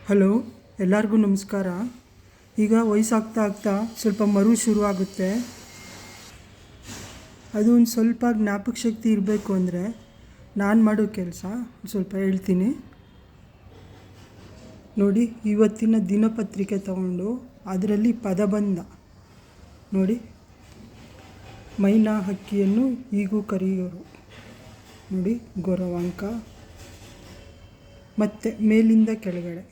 Hello, ಎಲ್ಲರಿಗೂ ನಮಸ್ಕಾರ. ಈಗ ವಯಸ್ಸಾಗ್ತಾ ಸ್ವಲ್ಪ ಮರು ಶುರುವಾಗುತ್ತೆ. ಅದು ಒಂದು ಸ್ವಲ್ಪ ಜ್ಞಾಪಕ ಶಕ್ತಿ ಇರಬೇಕು ಅಂದರೆ ನಾನು ಮಾಡೋ ಕೆಲಸ ಸ್ವಲ್ಪ ಹೇಳ್ತೀನಿ ನೋಡಿ. ಇವತ್ತಿನ ದಿನಪತ್ರಿಕೆ ತಗೊಂಡು ಅದರಲ್ಲಿ ಪದಬಂಧ ನೋಡಿ. ಮೈನಾ ಹಕ್ಕಿಯನ್ನು ಹೀಗೂ ಕರೆಯೋರು ನೋಡಿ. ಗೊರವಾಂಕ ಮತ್ತು ಮೇಲಿಂದ ಕೆಳಗಡೆ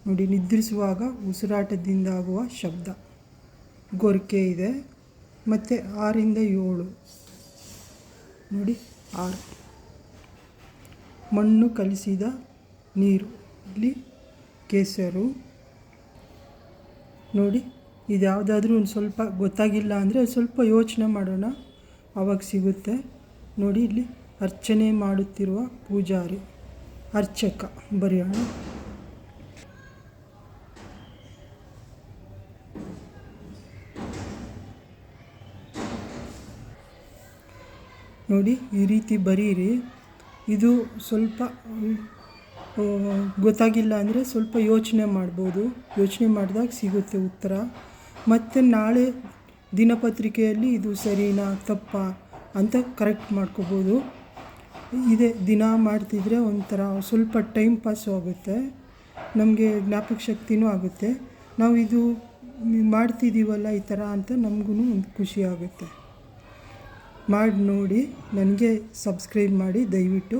ನೋಡಿ. ನಿದ್ರಿಸುವಾಗ ಉಸಿರಾಟದಿಂದಾಗುವ ಶಬ್ದ. ಗೊರಕೆ ಇದೆ ಮತ್ತು 6 ಇಂದ 7 ನೋಡಿ. 6 ಮಣ್ಣು ಕಲಿಸಿದ ನೀರು, ಇಲ್ಲಿ ಕೆಸರು ನೋಡಿ. ಇದು ಯಾವುದಾದ್ರೂ ಒಂದು ಸ್ವಲ್ಪ ಗೊತ್ತಾಗಿಲ್ಲ ಅಂದರೆ ಸ್ವಲ್ಪ ಯೋಚನೆ ಮಾಡೋಣ, ಆವಾಗ ಸಿಗುತ್ತೆ ನೋಡಿ. ಇಲ್ಲಿ ಅರ್ಚನೆ ಮಾಡುತ್ತಿರುವ ಪೂಜಾರಿ, ಅರ್ಚಕ ಬರೆಯೋಣ. ನೋಡಿ, ಈ ರೀತಿ ಬರೀರಿ. ಇದು ಸ್ವಲ್ಪ ಗೊತ್ತಾಗಿಲ್ಲ ಅಂದರೆ ಸ್ವಲ್ಪ ಯೋಚನೆ ಮಾಡ್ಬೋದು. ಯೋಚನೆ ಮಾಡಿದಾಗ ಸಿಗುತ್ತೆ ಉತ್ತರ. ಮತ್ತು ನಾಳೆ ದಿನಪತ್ರಿಕೆಯಲ್ಲಿ ಇದು ಸರಿನಾ ತಪ್ಪಾ ಅಂತ ಕರೆಕ್ಟ್ ಮಾಡ್ಕೋಬೋದು. ಇದೇ ದಿನ ಮಾಡ್ತಿದ್ರೆ ಒಂಥರ ಸ್ವಲ್ಪ ಟೈಮ್ ಪಾಸು ಆಗುತ್ತೆ, ನಮಗೆ ಜ್ಞಾಪಕ ಶಕ್ತಿನೂ ಆಗುತ್ತೆ. ನಾವು ಇದು ಮಾಡ್ತಿದ್ದೀವಲ್ಲ ಈ ಥರ ಅಂತ ನಮಗೂ ಒಂದು ಖುಷಿ ಆಗುತ್ತೆ. ಮಾಡಿ ನೋಡಿ. ನನಗೆ ಸಬ್ಸ್ಕ್ರೈಬ್ ಮಾಡಿ ದಯವಿಟ್ಟು.